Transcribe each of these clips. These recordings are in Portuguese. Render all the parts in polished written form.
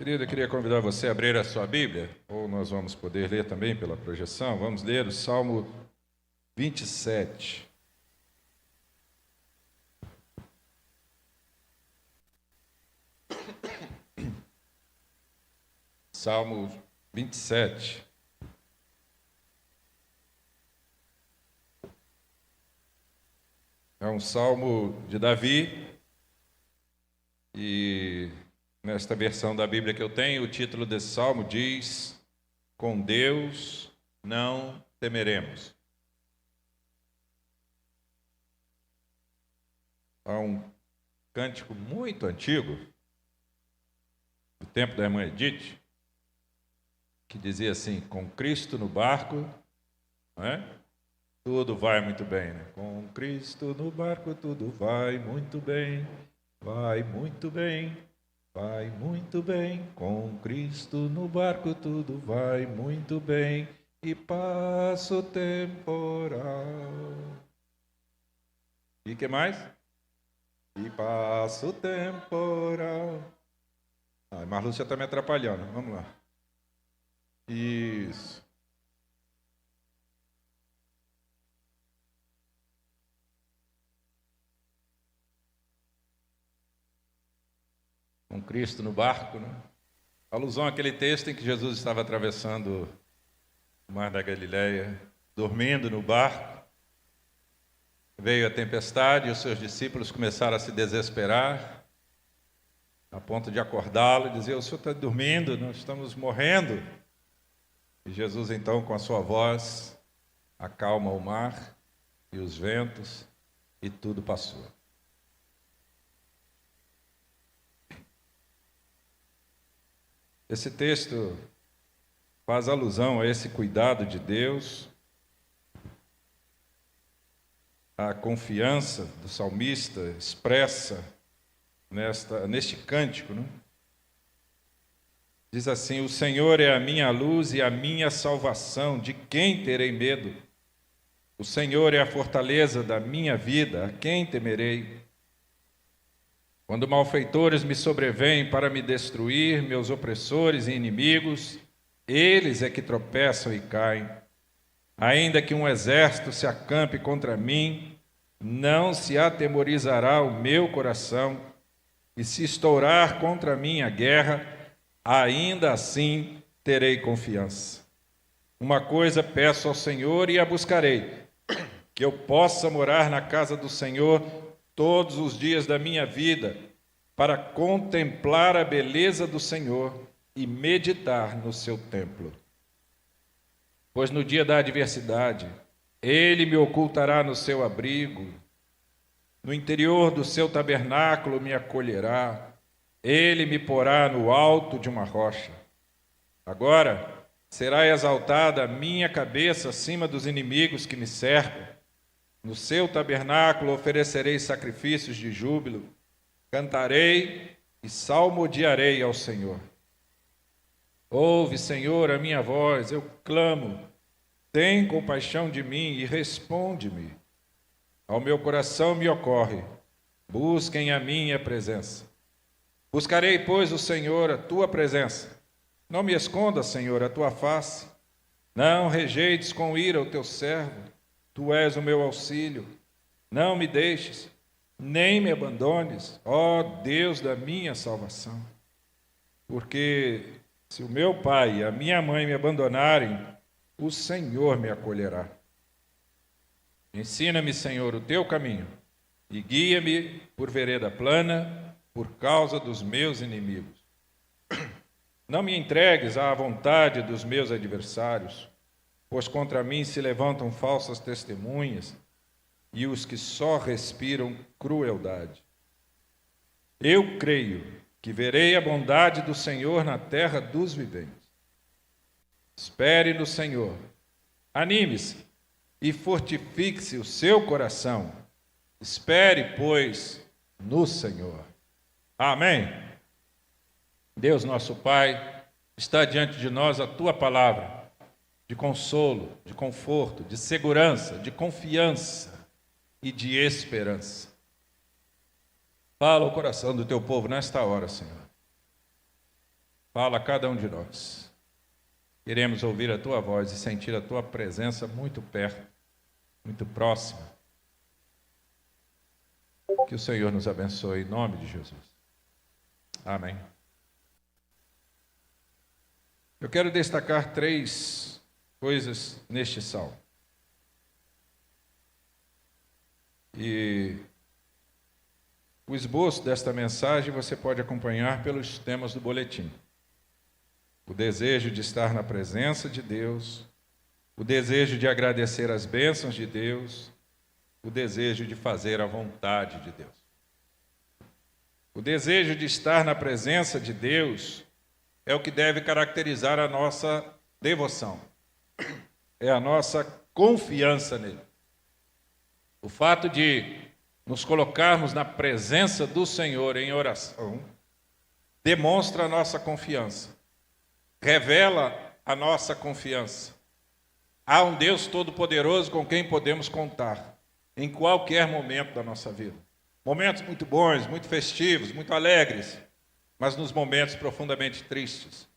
Querido, eu queria convidar você a abrir a sua Bíblia, ou nós vamos poder ler também pela projeção. Vamos ler o Salmo 27. Salmo 27. É um salmo de Davi, e nesta versão da Bíblia que eu tenho, o título desse salmo diz: Com Deus não temeremos. Há um cântico muito antigo, do tempo da irmã Edith, que dizia assim: com Cristo no barco, não é? Tudo vai muito bem, né? Com Cristo no barco tudo vai muito bem, vai muito bem, vai muito bem. Com Cristo no barco tudo vai muito bem, e passa o temporal. E que mais? E passa o temporal. Ah, Marlúcia está me atrapalhando, vamos lá. Isso. Com Cristo no barco, né? Alusão àquele texto em que Jesus estava atravessando o mar da Galileia, dormindo no barco. Veio a tempestade e os seus discípulos começaram a se desesperar, a ponto de acordá-lo e dizer: o senhor está dormindo, nós estamos morrendo. E Jesus, então, com a sua voz, acalma o mar e os ventos, e tudo passou. Esse texto faz alusão a esse cuidado de Deus, a confiança do salmista expressa neste cântico, né? Diz assim: o Senhor é a minha luz e a minha salvação, de quem terei medo? O Senhor é a fortaleza da minha vida, a quem temerei? Quando malfeitores me sobrevêm para me destruir, meus opressores e inimigos, eles é que tropeçam e caem. Ainda que um exército se acampe contra mim, não se atemorizará o meu coração, e se estourar contra mim a guerra, ainda assim terei confiança. Uma coisa peço ao Senhor e a buscarei, que eu possa morar na casa do Senhor todos os dias da minha vida, para contemplar a beleza do Senhor e meditar no seu templo. Pois no dia da adversidade, Ele me ocultará no seu abrigo, no interior do seu tabernáculo me acolherá, Ele me porá no alto de uma rocha. Agora será exaltada a minha cabeça acima dos inimigos que me cercam. No seu tabernáculo oferecerei sacrifícios de júbilo, cantarei e salmodiarei ao Senhor. Ouve, Senhor, a minha voz, eu clamo. Tem compaixão de mim e responde-me. Ao meu coração me ocorre, busquem a minha presença. Buscarei, pois, o Senhor, a tua presença. Não me esconda, Senhor, a tua face. Não rejeites com ira o teu servo. Tu és o meu auxílio. Não me deixes, nem me abandones, ó Deus da minha salvação. Porque se o meu pai e a minha mãe me abandonarem, o Senhor me acolherá. Ensina-me, Senhor, o teu caminho, e guia-me por vereda plana, por causa dos meus inimigos. Não me entregues à vontade dos meus adversários, pois contra mim se levantam falsas testemunhas e os que só respiram crueldade. Eu creio que verei a bondade do Senhor na terra dos viventes. Espere no Senhor, anime-se e fortifique-se o seu coração. Espere, pois, no Senhor. Amém. Deus nosso Pai, está diante de nós a tua palavra de consolo, de conforto, de segurança, de confiança e de esperança. Fala o coração do teu povo nesta hora, Senhor. Fala a cada um de nós. Queremos ouvir a tua voz e sentir a tua presença muito perto, muito próxima. Que o Senhor nos abençoe em nome de Jesus. Amém. Eu quero destacar 3 coisas neste salmo. E o esboço desta mensagem você pode acompanhar pelos temas do boletim. O desejo de estar na presença de Deus, o desejo de agradecer as bênçãos de Deus, o desejo de fazer a vontade de Deus. O desejo de estar na presença de Deus é o que deve caracterizar a nossa devoção, é a nossa confiança nele. O fato de nos colocarmos na presença do Senhor em oração demonstra a nossa confiança. Revela a nossa confiança. Há um Deus Todo-Poderoso com quem podemos contar em qualquer momento da nossa vida. Momentos muito bons, muito festivos, muito alegres, mas nos momentos profundamente tristes,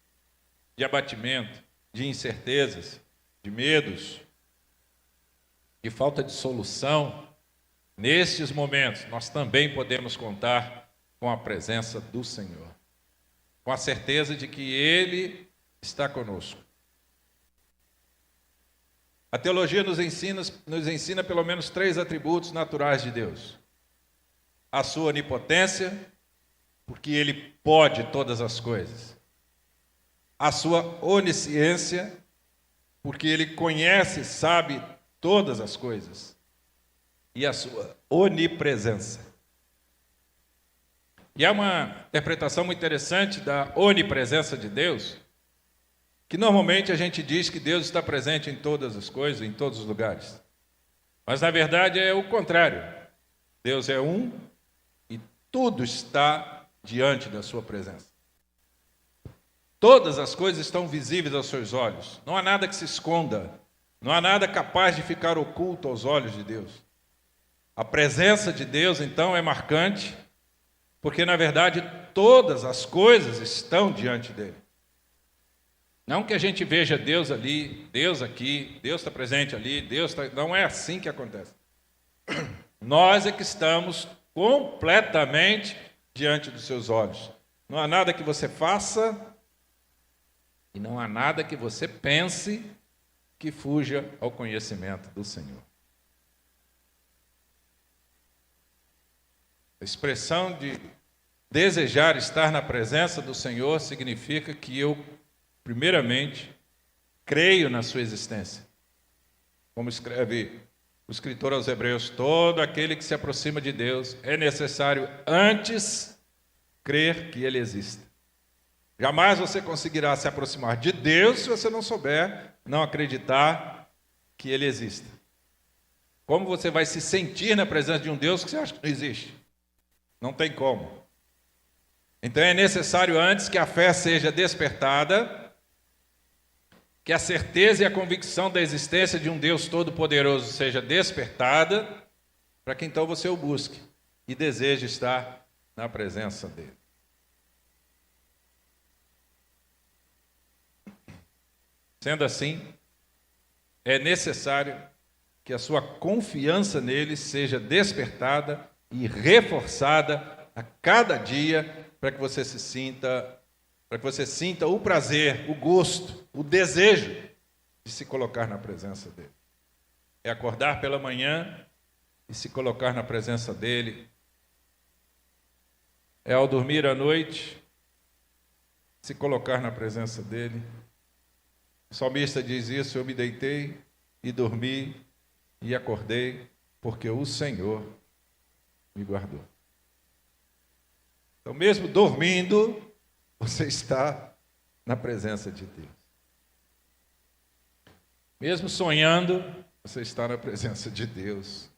de abatimento, de incertezas, de medos, de falta de solução. Nestes momentos, nós também podemos contar com a presença do Senhor, com a certeza de que Ele está conosco. A teologia nos ensina pelo menos 3 atributos naturais de Deus. A sua onipotência, porque Ele pode todas as coisas. A sua onisciência, porque Ele conhece e sabe todas as coisas. E a sua onipresença. E há uma interpretação muito interessante da onipresença de Deus, que normalmente a gente diz que Deus está presente em todas as coisas, em todos os lugares. Mas na verdade é o contrário. Deus é um e tudo está diante da sua presença. Todas as coisas estão visíveis aos seus olhos. Não há nada que se esconda. Não há nada capaz de ficar oculto aos olhos de Deus. A presença de Deus, então, é marcante, porque, na verdade, todas as coisas estão diante dele. Não que a gente veja Deus ali, Deus aqui, Deus está presente ali, Deus está... Não é assim que acontece. Nós é que estamos completamente diante dos seus olhos. Não há nada que você faça e não há nada que você pense que fuja ao conhecimento do Senhor. A expressão de desejar estar na presença do Senhor significa que eu, primeiramente, creio na sua existência. Como escreve o escritor aos Hebreus, todo aquele que se aproxima de Deus é necessário antes crer que Ele existe. Jamais você conseguirá se aproximar de Deus se você não souber, não acreditar que Ele existe. Como você vai se sentir na presença de um Deus que você acha que não existe? Não tem como. Então é necessário antes que a fé seja despertada, que a certeza e a convicção da existência de um Deus Todo-Poderoso seja despertada, para que então você o busque e deseje estar na presença dele. Sendo assim, é necessário que a sua confiança nele seja despertada e reforçada a cada dia, para que você sinta o prazer, o gosto, o desejo de se colocar na presença dele. É acordar pela manhã e se colocar na presença dele. É ao dormir à noite, se colocar na presença dele. O salmista diz isso: eu me deitei e dormi e acordei, porque o Senhor me guardou. Então, mesmo dormindo, você está na presença de Deus. Mesmo sonhando, você está na presença de Deus.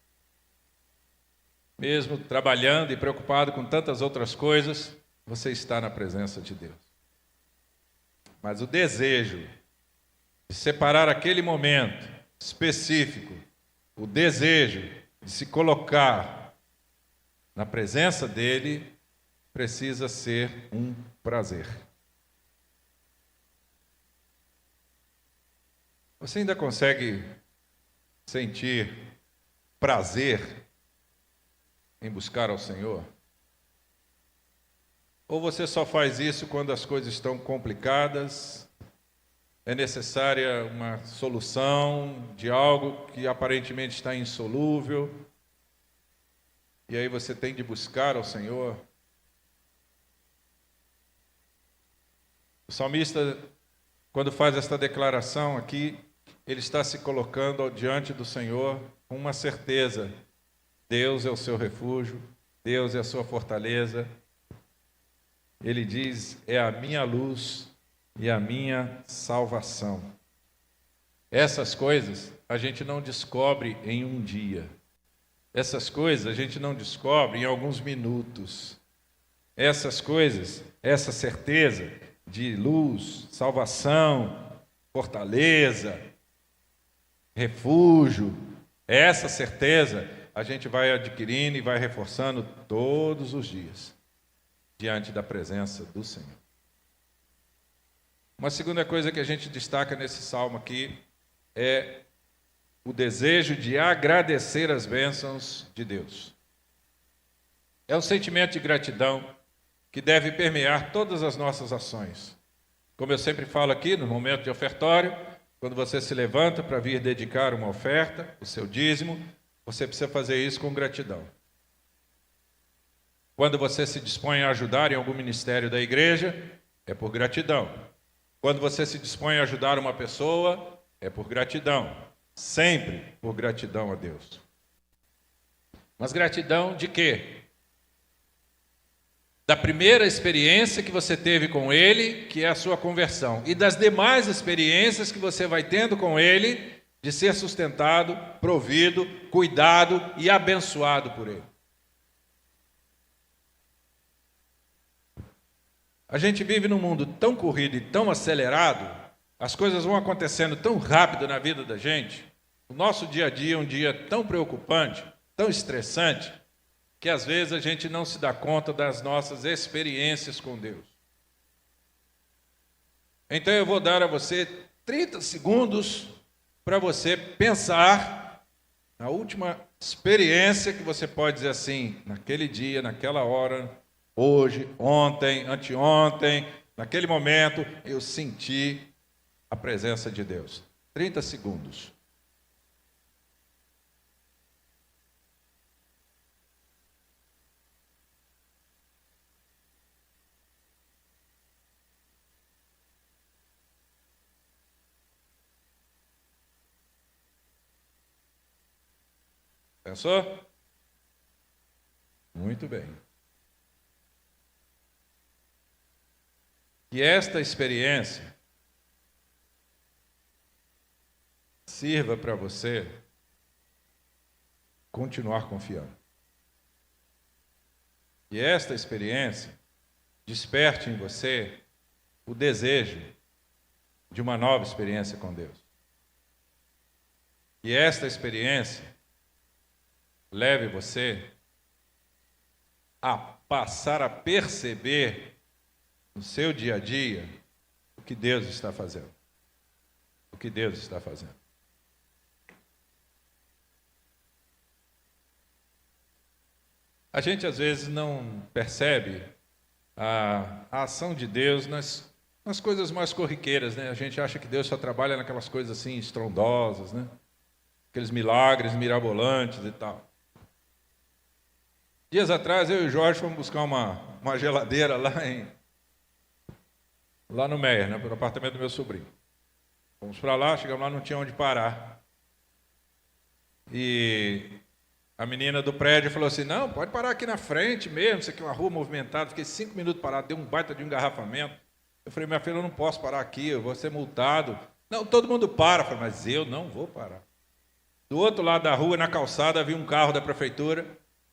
Mesmo trabalhando e preocupado com tantas outras coisas, você está na presença de Deus. Mas o desejo de separar aquele momento específico, o desejo de se colocar na presença dele, precisa ser um prazer. Você ainda consegue sentir prazer em buscar ao Senhor? Ou você só faz isso quando as coisas estão complicadas, é necessária uma solução de algo que aparentemente está insolúvel, e aí você tem de buscar ao Senhor? O salmista, quando faz esta declaração aqui, ele está se colocando diante do Senhor com uma certeza: Deus é o seu refúgio, Deus é a sua fortaleza. Ele diz: é a minha luz e a minha salvação. Essas coisas a gente não descobre em um dia. Essas coisas a gente não descobre em alguns minutos. Essas coisas, essa certeza de luz, salvação, fortaleza, refúgio, essa certeza a gente vai adquirindo e vai reforçando todos os dias diante da presença do Senhor. Uma segunda coisa que a gente destaca nesse salmo aqui é o desejo de agradecer as bênçãos de Deus. É um sentimento de gratidão que deve permear todas as nossas ações. Como eu sempre falo aqui, no momento de ofertório, quando você se levanta para vir dedicar uma oferta, o seu dízimo, você precisa fazer isso com gratidão. Quando você se dispõe a ajudar em algum ministério da igreja, é por gratidão. Quando você se dispõe a ajudar uma pessoa, é por gratidão. Sempre por gratidão a Deus. Mas gratidão de quê? Da primeira experiência que você teve com Ele, que é a sua conversão, e das demais experiências que você vai tendo com Ele, de ser sustentado, provido, cuidado e abençoado por Ele. A gente vive num mundo tão corrido e tão acelerado, as coisas vão acontecendo tão rápido na vida da gente, o nosso dia a dia é um dia tão preocupante, tão estressante, que às vezes a gente não se dá conta das nossas experiências com Deus. Então eu vou dar a você 30 segundos para você pensar na última experiência que você pode dizer assim, naquele dia, naquela hora, hoje, ontem, anteontem, naquele momento, eu senti a presença de Deus. 30 segundos. Pensou? Muito bem. Que esta experiência sirva para você continuar confiando. Que esta experiência desperte em você o desejo de uma nova experiência com Deus. Que esta experiência leve você a passar a perceber no seu dia a dia o que Deus está fazendo. O que Deus está fazendo. A gente às vezes não percebe a ação de Deus nas coisas mais corriqueiras, né? A gente acha que Deus só trabalha naquelas coisas assim estrondosas, né? Aqueles milagres mirabolantes e tal. Dias atrás eu e o Jorge fomos buscar uma geladeira lá no Meier, né, no apartamento do meu sobrinho. Fomos para lá, chegamos lá, não tinha onde parar. E a menina do prédio falou assim, não, pode parar aqui na frente mesmo, isso aqui é uma rua movimentada. Fiquei 5 minutos parado, deu um baita de um engarrafamento. Eu falei, minha filha, eu não posso parar aqui, eu vou ser multado. Não, todo mundo para. Eu falei, mas eu não vou parar. Do outro lado da rua, na calçada, havia um carro da prefeitura.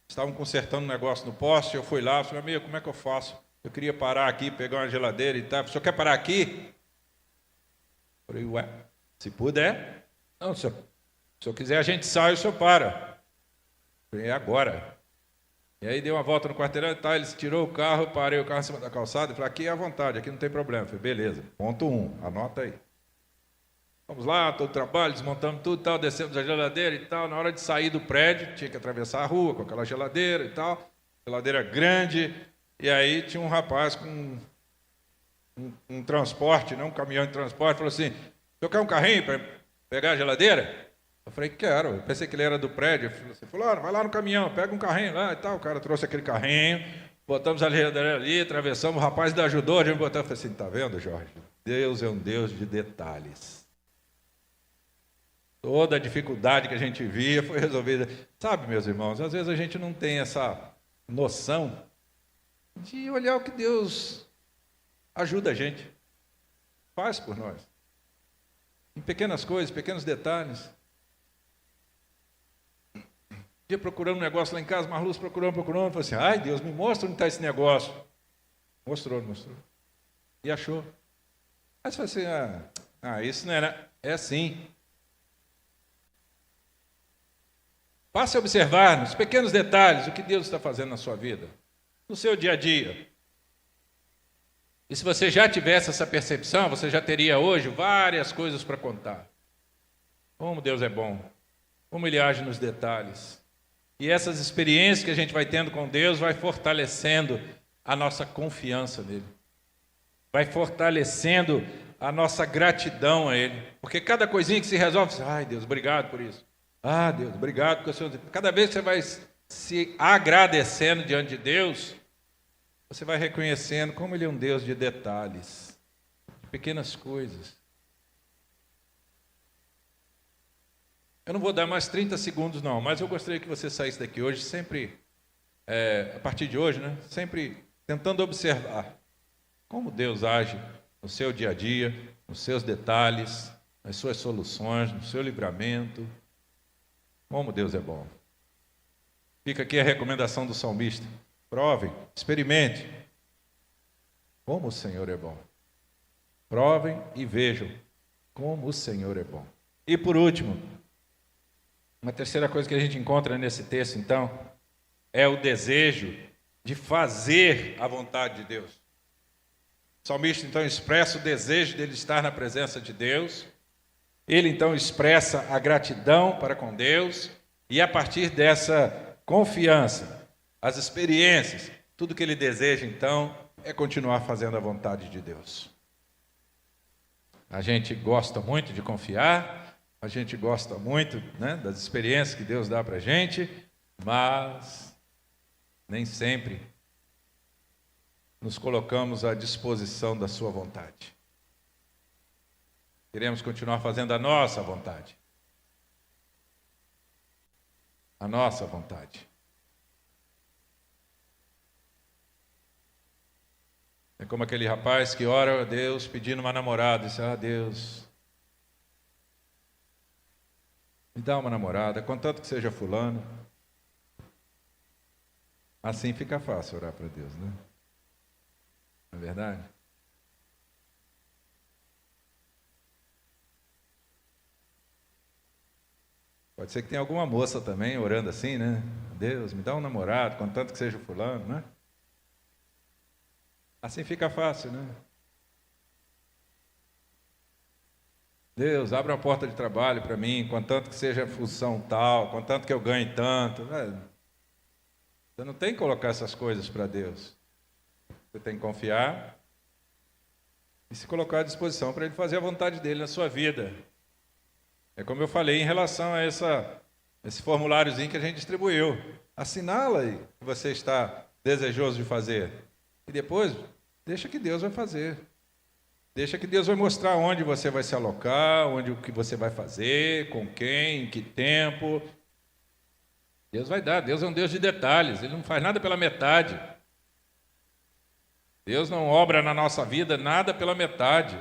Estavam consertando um negócio no poste, eu fui lá, falei, amigo, como é que eu faço? Eu queria parar aqui, pegar uma geladeira e tal. O senhor quer parar aqui? Eu falei, ué, se puder. Não, se o senhor quiser, a gente sai e o senhor para. Eu falei, é agora. E aí deu uma volta no quarteirão e tal, eles tirou o carro, eu parei o carro em cima da calçada e falei, aqui é à vontade, aqui não tem problema. Eu falei, beleza, ponto 1, anota aí. Fomos lá, todo o trabalho, desmontamos tudo e tal, descemos a geladeira e tal. Na hora de sair do prédio, tinha que atravessar a rua com aquela geladeira e tal. Geladeira grande. E aí tinha um rapaz com um transporte, um caminhão de transporte, falou assim: "Eu quero um carrinho para pegar a geladeira?" Eu falei: "Quero." Eu pensei que ele era do prédio. Ele falou: "Vai lá no caminhão, pega um carrinho lá e tal." O cara trouxe aquele carrinho, botamos a geladeira ali, atravessamos, o rapaz ainda ajudou, a gente botou. Eu falei assim: "Tá vendo, Jorge? Deus é um Deus de detalhes." Toda a dificuldade que a gente via foi resolvida. Sabe, meus irmãos, às vezes a gente não tem essa noção de olhar o que Deus ajuda a gente, faz por nós. Em pequenas coisas, pequenos detalhes. Um dia procurando um negócio lá em casa, Marluz procurando, falou assim: "Ai, Deus, me mostra onde está esse negócio." Mostrou. E achou. Aí você fala assim: isso não era. É assim. Passe a observar nos pequenos detalhes o que Deus está fazendo na sua vida, no seu dia a dia. E se você já tivesse essa percepção, você já teria hoje várias coisas para contar. Como Deus é bom, como Ele age nos detalhes. E essas experiências que a gente vai tendo com Deus vai fortalecendo a nossa confiança nele. Vai fortalecendo a nossa gratidão a Ele. Porque cada coisinha que se resolve, você, ai Deus, obrigado por isso. Ah, Deus, obrigado porque o Senhor... Cada vez que você vai se agradecendo diante de Deus, você vai reconhecendo como Ele é um Deus de detalhes, de pequenas coisas. Eu não vou dar mais 30 segundos não, mas eu gostaria que você saísse daqui hoje sempre, a partir de hoje, sempre tentando observar como Deus age no seu dia a dia, nos seus detalhes, nas suas soluções, no seu livramento. Como Deus é bom. Fica aqui a recomendação do salmista. Provem, experimente. Como o Senhor é bom. Provem e vejam como o Senhor é bom. E por último, uma terceira coisa que a gente encontra nesse texto, então, é o desejo de fazer a vontade de Deus. O salmista, então, expressa o desejo dele estar na presença de Deus. Ele, então, expressa a gratidão para com Deus. E, a partir dessa confiança, as experiências, tudo que ele deseja, então, é continuar fazendo a vontade de Deus. A gente gosta muito de confiar, a gente gosta muito, das experiências que Deus dá para a gente, mas nem sempre nos colocamos à disposição da sua vontade. Queremos continuar fazendo a nossa vontade. A nossa vontade. É como aquele rapaz que ora a Deus pedindo uma namorada. E diz: Deus, me dá uma namorada, contanto que seja fulano. Assim fica fácil orar para Deus, né? Não é verdade? Pode ser que tenha alguma moça também orando assim, né? Deus, me dá um namorado, contanto que seja fulano, né? Assim fica fácil, né? Deus, abre uma porta de trabalho para mim, contanto que seja função tal, contanto que eu ganhe tanto. Você não tem que colocar essas coisas para Deus. Você tem que confiar e se colocar à disposição para Ele fazer a vontade dEle na sua vida. É como eu falei em relação a esse formuláriozinho que a gente distribuiu. Assinala aí o que você está desejoso de fazer. E depois, deixa que Deus vai fazer. Deixa que Deus vai mostrar onde você vai se alocar, o que você vai fazer, com quem, em que tempo. Deus vai dar. Deus é um Deus de detalhes. Ele não faz nada pela metade. Deus não obra na nossa vida nada pela metade.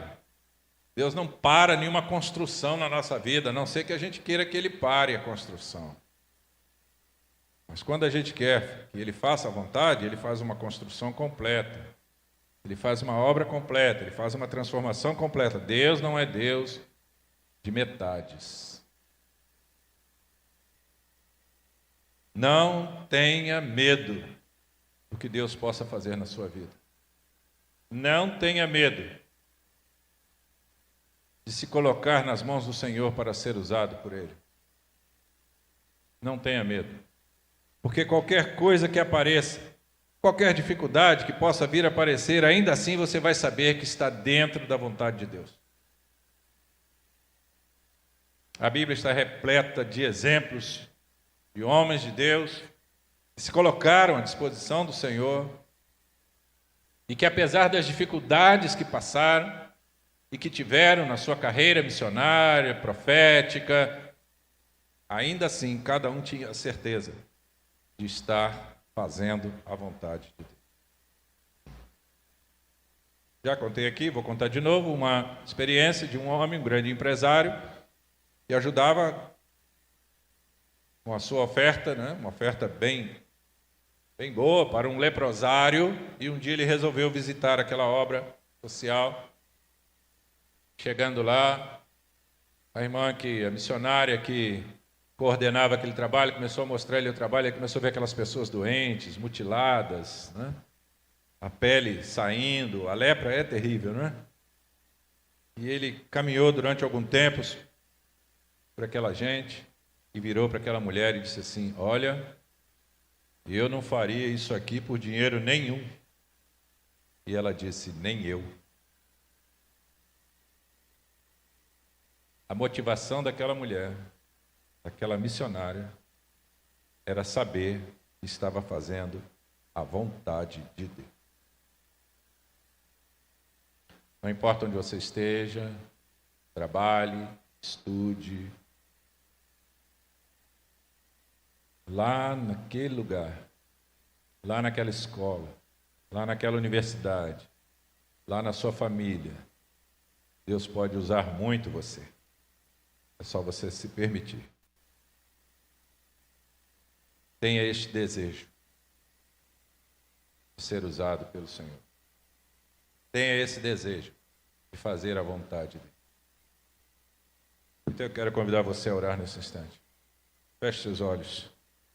Deus não para nenhuma construção na nossa vida, a não ser que a gente queira que Ele pare a construção. Mas quando a gente quer que Ele faça a vontade, Ele faz uma construção completa. Ele faz uma obra completa, Ele faz uma transformação completa. Deus não é Deus de metades. Não tenha medo do que Deus possa fazer na sua vida. Não tenha medo. de se colocar nas mãos do Senhor para ser usado por Ele. Não tenha medo, porque qualquer coisa que apareça, qualquer dificuldade que possa vir a aparecer, ainda assim você vai saber que está dentro da vontade de Deus. A Bíblia está repleta de exemplos de homens de Deus que se colocaram à disposição do Senhor e que, apesar das dificuldades que passaram e que tiveram na sua carreira missionária, profética, ainda assim cada um tinha a certeza de estar fazendo a vontade de Deus. Já contei aqui, vou contar de novo, uma experiência de um homem, um grande empresário, que ajudava com a sua oferta, uma oferta bem boa para um leprosário, e um dia ele resolveu visitar aquela obra social. Chegando lá, a missionária que coordenava aquele trabalho, começou a mostrar ele o trabalho, e começou a ver aquelas pessoas doentes, mutiladas, a pele saindo, a lepra é terrível, não é? E ele caminhou durante algum tempo para aquela gente e virou para aquela mulher e disse assim: olha, eu não faria isso aqui por dinheiro nenhum. E ela disse: nem eu. A motivação daquela mulher, daquela missionária, era saber que estava fazendo a vontade de Deus. Não importa onde você esteja, trabalhe, estude, lá naquele lugar, lá naquela escola, lá naquela universidade, lá na sua família, Deus pode usar muito você. É só você se permitir. Tenha este desejo de ser usado pelo Senhor. Tenha esse desejo de fazer a vontade dele. Então eu quero convidar você a orar nesse instante. Feche seus olhos.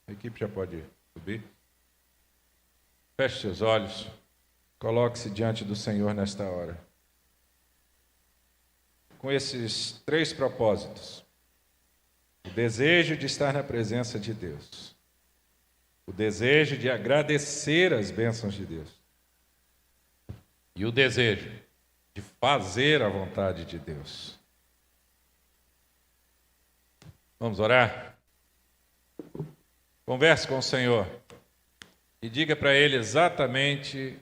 A equipe já pode subir. Feche seus olhos. Coloque-se diante do Senhor nesta hora. Com esses 3 propósitos: o desejo de estar na presença de Deus, o desejo de agradecer as bênçãos de Deus e o desejo de fazer a vontade de Deus. Vamos orar? Converse com o Senhor e diga para Ele exatamente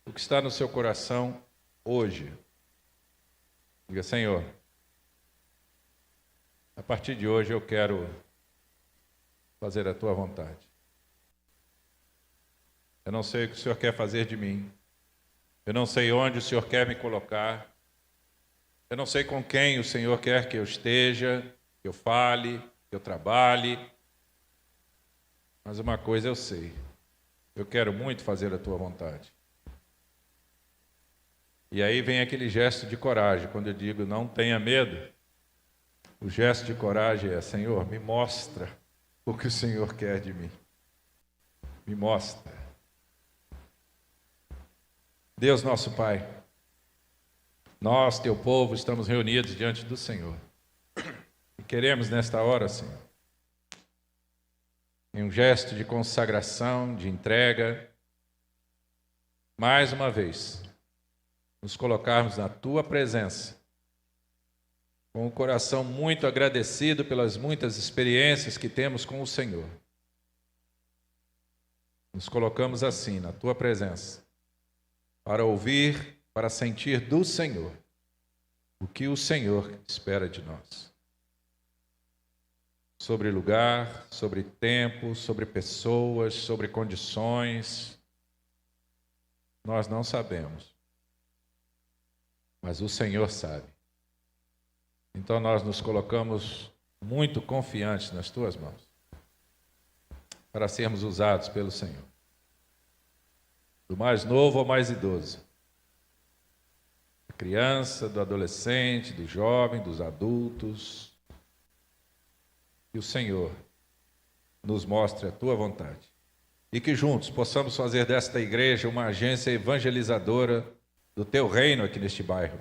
o que está no seu coração hoje. Diga: Senhor, a partir de hoje eu quero fazer a Tua vontade. Eu não sei o que o Senhor quer fazer de mim. Eu não sei onde o Senhor quer me colocar. Eu não sei com quem o Senhor quer que eu esteja, que eu fale, que eu trabalhe. Mas uma coisa eu sei: eu quero muito fazer a Tua vontade. E aí vem aquele gesto de coragem, quando eu digo não tenha medo. O gesto de coragem é: Senhor, me mostra o que o Senhor quer de mim. Me mostra. Deus nosso Pai, nós, Teu povo, estamos reunidos diante do Senhor. E queremos nesta hora, Senhor, em um gesto de consagração, de entrega, mais uma vez, nos colocarmos na Tua presença, com o coração muito agradecido pelas muitas experiências que temos com o Senhor. Nos colocamos assim, na Tua presença, para ouvir, para sentir do Senhor o que o Senhor espera de nós. Sobre lugar, sobre tempo, sobre pessoas, sobre condições, nós não sabemos. Mas o Senhor sabe. Então nós nos colocamos muito confiantes nas Tuas mãos, para sermos usados pelo Senhor. Do mais novo ao mais idoso. Da criança, do adolescente, do jovem, dos adultos. Que o Senhor nos mostre a Tua vontade. E que juntos possamos fazer desta igreja uma agência evangelizadora do Teu reino aqui neste bairro.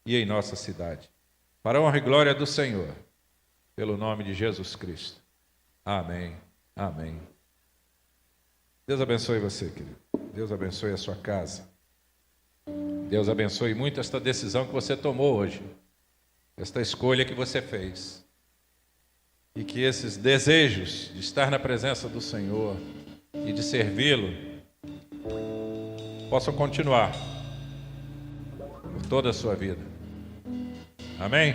e em nossa cidade. Para a honra e glória do Senhor, pelo nome de Jesus Cristo. Amém. Amém. Deus abençoe você, querido. Deus abençoe a sua casa. Deus abençoe muito esta decisão que você tomou hoje, esta escolha que você fez. E que esses desejos de estar na presença do Senhor e de servi-lo possam continuar por toda a sua vida. Amém?